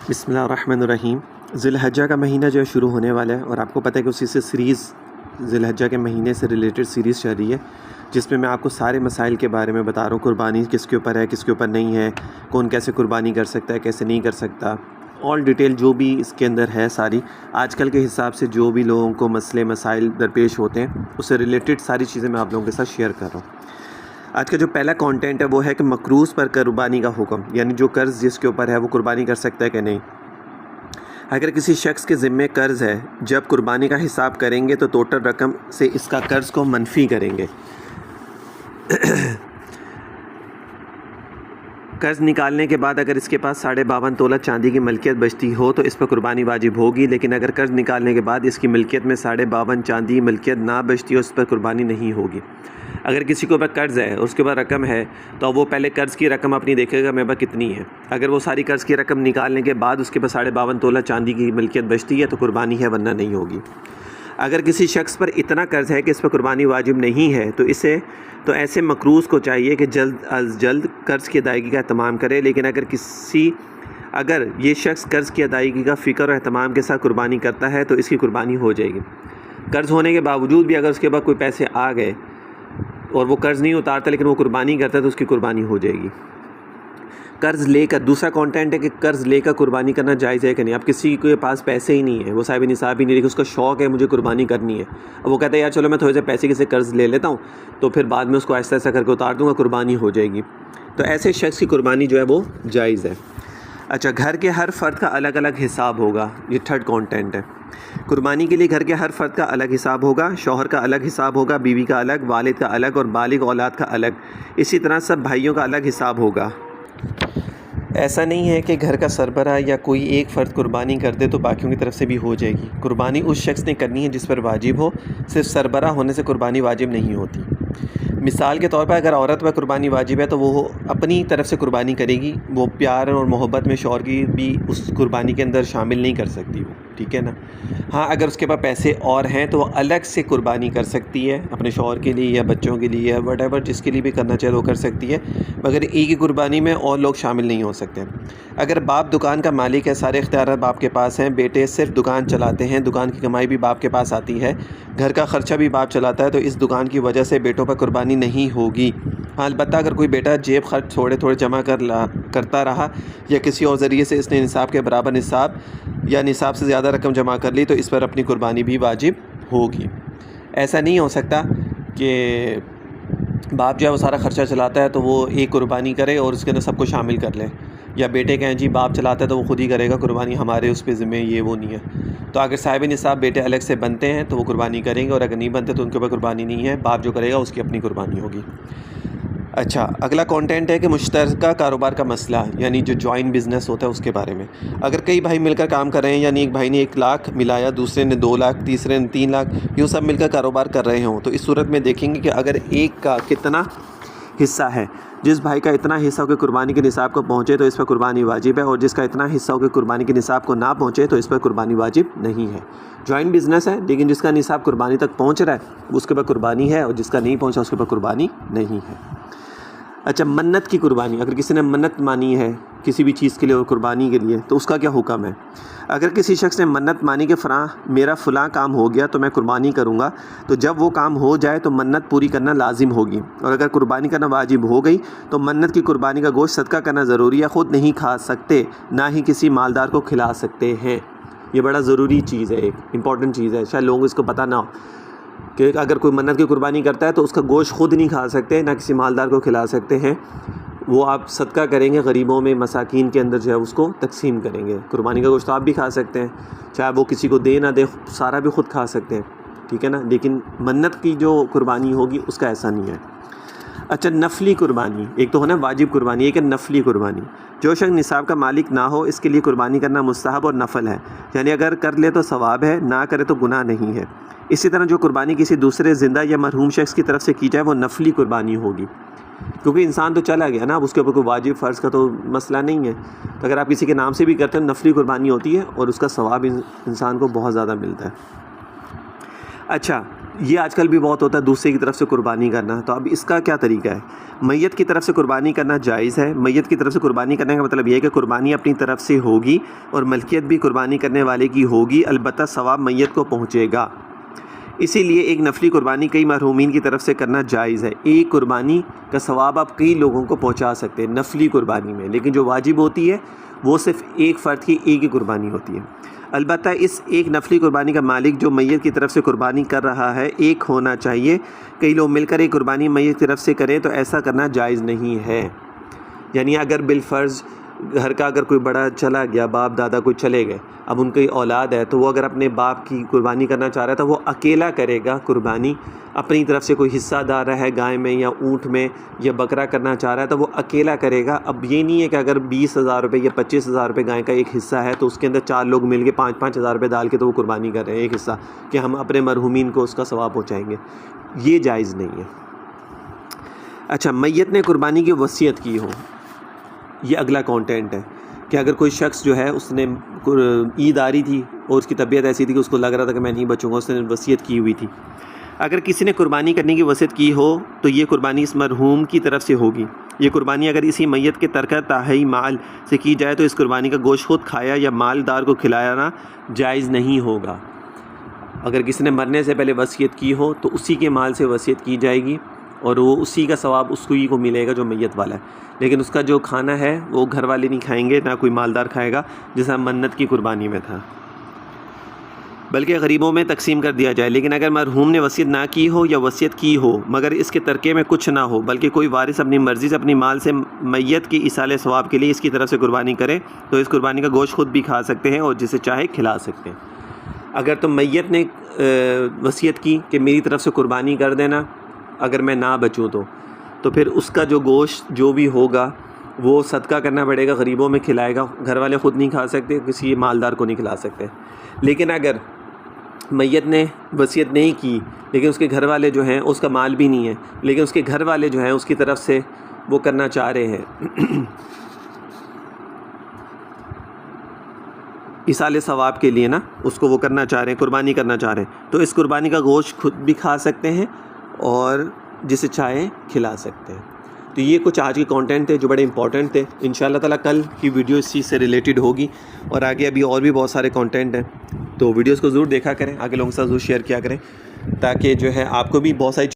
بسم اللہ الرحمن الرحیم۔ ذی الحجہ کا مہینہ جو ہے شروع ہونے والا ہے، اور آپ کو پتہ ہے کہ اسی سے سیریز ذی الحجہ کے مہینے سے ریلیٹڈ سیریز چل رہی ہے، جس میں آپ کو سارے مسائل کے بارے میں بتا رہا ہوں۔ قربانی کس کے اوپر ہے، کس کے اوپر نہیں ہے، کون کیسے قربانی کر سکتا ہے، کیسے نہیں کر سکتا، آل ڈیٹیل جو بھی اس کے اندر ہے ساری، آج کل کے حساب سے جو بھی لوگوں کو مسئلے مسائل درپیش ہوتے ہیں اس سے ریلیٹڈ ساری چیزیں میں آپ لوگوں کے ساتھ شیئر کر رہا ہوں۔ آج کا جو پہلا کانٹینٹ ہے وہ ہے کہ مقروض پر قربانی کا حکم، یعنی جو قرض جس کے اوپر ہے وہ قربانی کر سکتا ہے کہ نہیں۔ اگر کسی شخص کے ذمے قرض ہے، جب قربانی کا حساب کریں گے تو ٹوٹل رقم سے اس کا قرض کو منفی کریں گے۔ قرض نکالنے کے بعد اگر اس کے پاس 52.5 تولہ چاندی کی ملکیت بچتی ہو تو اس پر قربانی واجب ہوگی، لیکن اگر قرض نکالنے کے بعد اس کی ملکیت میں 52.5 چاندی کی ملکیت نہ بچتی ہو اس پر قربانی نہیں ہوگی۔ اگر کسی کے اوپر قرض ہے اور اس کے اوپر رقم ہے تو وہ پہلے قرض کی رقم اپنی دیکھے گا میرے پاس کتنی ہے۔ اگر وہ ساری قرض کی رقم نکالنے کے بعد اس کے پاس 52.5 تولہ چاندی کی ملکیت بچتی ہے تو قربانی ہے، ورنہ نہیں ہوگی۔ اگر کسی شخص پر اتنا قرض ہے کہ اس پر قربانی واجب نہیں ہے تو ایسے مقروض کو چاہیے کہ جلد از جلد قرض کی ادائیگی کا اہتمام کرے، لیکن اگر یہ شخص قرض کی ادائیگی کا فکر اور اہتمام کے ساتھ قربانی کرتا ہے تو اس کی قربانی ہو جائے گی۔ قرض ہونے کے باوجود بھی اگر اس کے بعد کوئی پیسے آ گئے اور وہ قرض نہیں اتارتا لیکن وہ قربانی کرتا ہے تو اس کی قربانی ہو جائے گی۔ قرض لے کر، دوسرا کانٹینٹ ہے کہ قرض لے کر قربانی کرنا جائز ہے کہ نہیں۔ اب کسی کے پاس پیسے ہی نہیں ہے، وہ صاحب نصاب ہی نہیں، لیکن اس کا شوق ہے مجھے قربانی کرنی ہے، اب وہ کہتا ہے یار چلو میں تھوڑے سے پیسے کسی قرض لے لیتا ہوں تو پھر بعد میں اس کو ایسا ایسا کر کے اتار دوں گا، قربانی ہو جائے گی، تو ایسے شخص کی قربانی جو ہے وہ جائز ہے۔ اچھا، گھر کے ہر فرد کا الگ الگ حساب ہوگا، یہ تھرڈ کانٹینٹ ہے۔ قربانی کے لیے گھر کے ہر فرد کا الگ حساب ہوگا، شوہر کا الگ حساب ہوگا، بیوی کا الگ، والد کا الگ اور بالغ اولاد کا الگ، اسی طرح سب بھائیوں کا الگ حساب ہوگا۔ ایسا نہیں ہے کہ گھر کا سربراہ یا کوئی ایک فرد قربانی کر دے تو باقیوں کی طرف سے بھی ہو جائے گی۔ قربانی اس شخص نے کرنی ہے جس پر واجب ہو، صرف سربراہ ہونے سے قربانی واجب نہیں ہوتی۔ مثال کے طور پر اگر عورت پر قربانی واجب ہے تو وہ اپنی طرف سے قربانی کرے گی، وہ پیار اور محبت میں شوہر کی بھی اس قربانی کے اندر شامل نہیں کر سکتی وہ، ٹھیک ہے نا۔ ہاں، اگر اس کے پاس پیسے اور ہیں تو وہ الگ سے قربانی کر سکتی ہے، اپنے شوہر کے لیے یا بچوں کے لیے یا وٹ ایور جس کے لیے بھی کرنا چاہے وہ کر سکتی ہے، مگر ایک ہی قربانی میں اور لوگ شامل نہیں ہو سکتے۔ اگر باپ دکان کا مالک ہے، سارے اختیارات باپ کے پاس ہیں، بیٹے صرف دکان چلاتے ہیں، دکان کی کمائی بھی باپ کے پاس آتی ہے، گھر کا خرچہ بھی باپ چلاتا ہے، تو اس دکان کی وجہ سے بیٹوں پر قربانی نہیں ہوگی۔ ہاں، البتہ اگر کوئی بیٹا جیب خرچ تھوڑے تھوڑے جمع کرتا رہا یا کسی اور ذریعے سے اس نے نصاب کے برابر نصاب یا نصاب سے زیادہ رقم جمع کر لی تو اس پر اپنی قربانی بھی واجب ہوگی۔ ایسا نہیں ہو سکتا کہ باپ جو ہے وہ سارا خرچہ چلاتا ہے تو وہ ایک قربانی کرے اور اس کے اندر سب کو شامل کر لے، یا بیٹے کہیں جی باپ چلاتا ہے تو وہ خود ہی کرے گا قربانی، ہمارے اس پہ ذمہ یہ وہ نہیں ہے۔ تو اگر صاحب نصاب بیٹے الگ سے بنتے ہیں تو وہ قربانی کریں گے، اور اگر نہیں بنتے تو ان کے اوپر قربانی نہیں ہے، باپ جو کرے گا اس کی اپنی قربانی ہوگی۔ اچھا، اگلا کانٹینٹ ہے کہ مشترکہ کاروبار کا مسئلہ، یعنی جو جوائنٹ بزنس ہوتا ہے اس کے بارے میں۔ اگر کئی بھائی مل کر کام کر رہے ہیں، یعنی ایک بھائی نے 1 لاکھ ملایا، دوسرے نے 2 لاکھ، تیسرے نے 3 لاکھ، یوں سب مل کر کاروبار کر رہے ہوں تو اس صورت میں دیکھیں گے کہ اگر ایک کا کتنا حصہ ہے، جس بھائی کا اتنا حصہ ہو کہ قربانی کے نصاب کو پہنچے تو اس پر قربانی واجب ہے، اور جس کا اتنا حصہ ہو کہ قربانی کے نصاب کو نہ پہنچے تو اس پر قربانی واجب نہیں ہے۔ جوائنٹ بزنس ہے لیکن جس کا نصاب قربانی تک پہنچ رہا ہے اس کے پر قربانی ہے، اور جس کا نہیں پہنچا اس کے پر قربانی نہیں ہے۔ اچھا، منت کی قربانی، اگر کسی نے منت مانی ہے کسی بھی چیز کے لیے اور قربانی کے لیے تو اس کا کیا حکم ہے؟ اگر کسی شخص نے منت مانی کہ میرا فلاں کام ہو گیا تو میں قربانی کروں گا، تو جب وہ کام ہو جائے تو منت پوری کرنا لازم ہوگی، اور اگر قربانی کرنا واجب ہو گئی تو منت کی قربانی کا گوشت صدقہ کرنا ضروری ہے، خود نہیں کھا سکتے، نہ ہی کسی مالدار کو کھلا سکتے ہیں۔ یہ بڑا ضروری چیز ہے، ایک امپورٹنٹ چیز ہے، شاید لوگوں کو اس کو پتہ نہ ہو کہ اگر کوئی منت کی قربانی کرتا ہے تو اس کا گوشت خود نہیں کھا سکتے، نہ کسی مالدار کو کھلا سکتے ہیں، وہ آپ صدقہ کریں گے، غریبوں میں مساکین کے اندر جو ہے اس کو تقسیم کریں گے۔ قربانی کا گوشت آپ بھی کھا سکتے ہیں، چاہے وہ کسی کو دے نہ دے، سارا بھی خود کھا سکتے ہیں، ٹھیک ہے نا، لیکن منت کی جو قربانی ہوگی اس کا ایسا نہیں ہے۔ اچھا، نفلی قربانی، ایک تو ہونا واجب قربانی، ایک ہے نفلی قربانی۔ جو شخص نصاب کا مالک نہ ہو اس کے لیے قربانی کرنا مستحب اور نفل ہے، یعنی اگر کر لے تو ثواب ہے، نہ کرے تو گناہ نہیں ہے۔ اسی طرح جو قربانی کسی دوسرے زندہ یا مرحوم شخص کی طرف سے کی جائے وہ نفلی قربانی ہوگی، کیونکہ انسان تو چلا گیا نا، اب اس کے اوپر کوئی واجب فرض کا تو مسئلہ نہیں ہے، تو اگر آپ کسی کے نام سے بھی کرتے ہیں نفلی قربانی ہوتی ہے اور اس کا ثواب انسان کو بہت زیادہ ملتا ہے۔ اچھا، یہ آج کل بھی بہت ہوتا ہے دوسرے کی طرف سے قربانی کرنا. تو اب اس کا کیا طریقہ ہے؟ میت کی طرف سے قربانی کرنا جائز ہے. میت کی طرف سے قربانی کرنے کا مطلب یہ ہے کہ قربانی اپنی طرف سے ہوگی اور ملکیت بھی قربانی کرنے والے کی ہوگی، البتہ ثواب میت کو پہنچے گا. اسی لیے ایک نفلی قربانی کئی مرحومین کی طرف سے کرنا جائز ہے. ایک قربانی کا ثواب آپ کئی لوگوں کو پہنچا سکتے ہیں نفلی قربانی میں، لیکن جو واجب ہوتی ہے وہ صرف ایک فرد کی ایک ہی قربانی ہوتی ہے. البتہ اس ایک نفلی قربانی کا مالک جو میت کی طرف سے قربانی کر رہا ہے ایک ہونا چاہیے. کئی لوگ مل کر ایک قربانی میت کی طرف سے کریں تو ایسا کرنا جائز نہیں ہے. یعنی اگر بالفرض گھر کا اگر کوئی بڑا چلا گیا، باپ دادا کوئی چلے گئے، اب ان کی اولاد ہے تو وہ اگر اپنے باپ کی قربانی کرنا چاہ رہا ہے تو وہ اکیلا کرے گا قربانی. اپنی طرف سے کوئی حصہ دار ہے گائے میں یا اونٹ میں یا بکرا کرنا چاہ رہا ہے تو وہ اکیلا کرے گا. اب یہ نہیں ہے کہ اگر 20,000 روپے یا 25,000 روپے گائے کا ایک حصہ ہے تو اس کے اندر 4 لوگ مل کے 5,000 روپے ڈال کے تو وہ قربانی کر رہے ہیں ایک حصہ کہ ہم اپنے مرحومین کو اس کا ثواب پہنچائیں گے. یہ جائز نہیں ہے. اچھا، میت نے قربانی کی وصیت کی ہو، یہ اگلا کانٹینٹ ہے کہ اگر کوئی شخص جو ہے اس نے عید آ رہی تھی اور اس کی طبیعت ایسی تھی کہ اس کو لگ رہا تھا کہ میں نہیں بچوں گا، اس نے وصیت کی ہوئی تھی. اگر کسی نے قربانی کرنے کی وصیت کی ہو تو یہ قربانی اس مرحوم کی طرف سے ہوگی. یہ قربانی اگر اسی میت کے ترکہ تہائی مال سے کی جائے تو اس قربانی کا گوشت خود کھایا یا مالدار کو کھلانا جائز نہیں ہوگا. اگر کسی نے مرنے سے پہلے وصیت کی ہو تو اسی کے مال سے وصیت کی جائے گی اور وہ اسی کا ثواب اس کو ملے گا جو میت والا ہے. لیکن اس کا جو کھانا ہے وہ گھر والے نہیں کھائیں گے، نہ کوئی مالدار کھائے گا جیسا منت کی قربانی میں تھا، بلکہ غریبوں میں تقسیم کر دیا جائے. لیکن اگر مرحوم نے وصیت نہ کی ہو یا وصیت کی ہو مگر اس کے ترکے میں کچھ نہ ہو، بلکہ کوئی وارث اپنی مرضی سے اپنی مال سے میت کی ایصال ثواب کے لیے اس کی طرف سے قربانی کرے تو اس قربانی کا گوشت خود بھی کھا سکتے ہیں اور جسے چاہے کھلا سکتے ہیں. اگر تو میت نے وصیت کی کہ میری طرف سے قربانی کر دینا اگر میں نہ بچوں تو پھر اس کا جو گوشت جو بھی ہوگا وہ صدقہ کرنا پڑے گا، غریبوں میں کھلائے گا. گھر والے خود نہیں کھا سکتے، کسی مالدار کو نہیں کھلا سکتے. لیکن اگر میت نے وصیت نہیں کی لیکن اس کے گھر والے جو ہیں اس کا مال بھی نہیں ہے لیکن اس کے گھر والے جو ہیں اس کی طرف سے وہ کرنا چاہ رہے ہیں ایصال ثواب کے لیے نا، اس کو وہ کرنا چاہ رہے ہیں، قربانی کرنا چاہ رہے ہیں، تو اس قربانی کا گوشت خود بھی کھا سکتے ہیں اور جسے چاہیں کھلا سکتے ہیں. تو یہ کچھ آج کے کانٹینٹ تھے جو بڑے امپورٹنٹ تھے. انشاءاللہ تعالیٰ کل کی ویڈیو اس چیز سے ریلیٹڈ ہوگی اور آگے ابھی اور بھی بہت سارے کانٹینٹ ہیں، تو ویڈیوز کو ضرور دیکھا کریں، آگے لوگوں کے ساتھ ضرور شیئر کیا کریں تاکہ جو ہے آپ کو بھی بہت ساری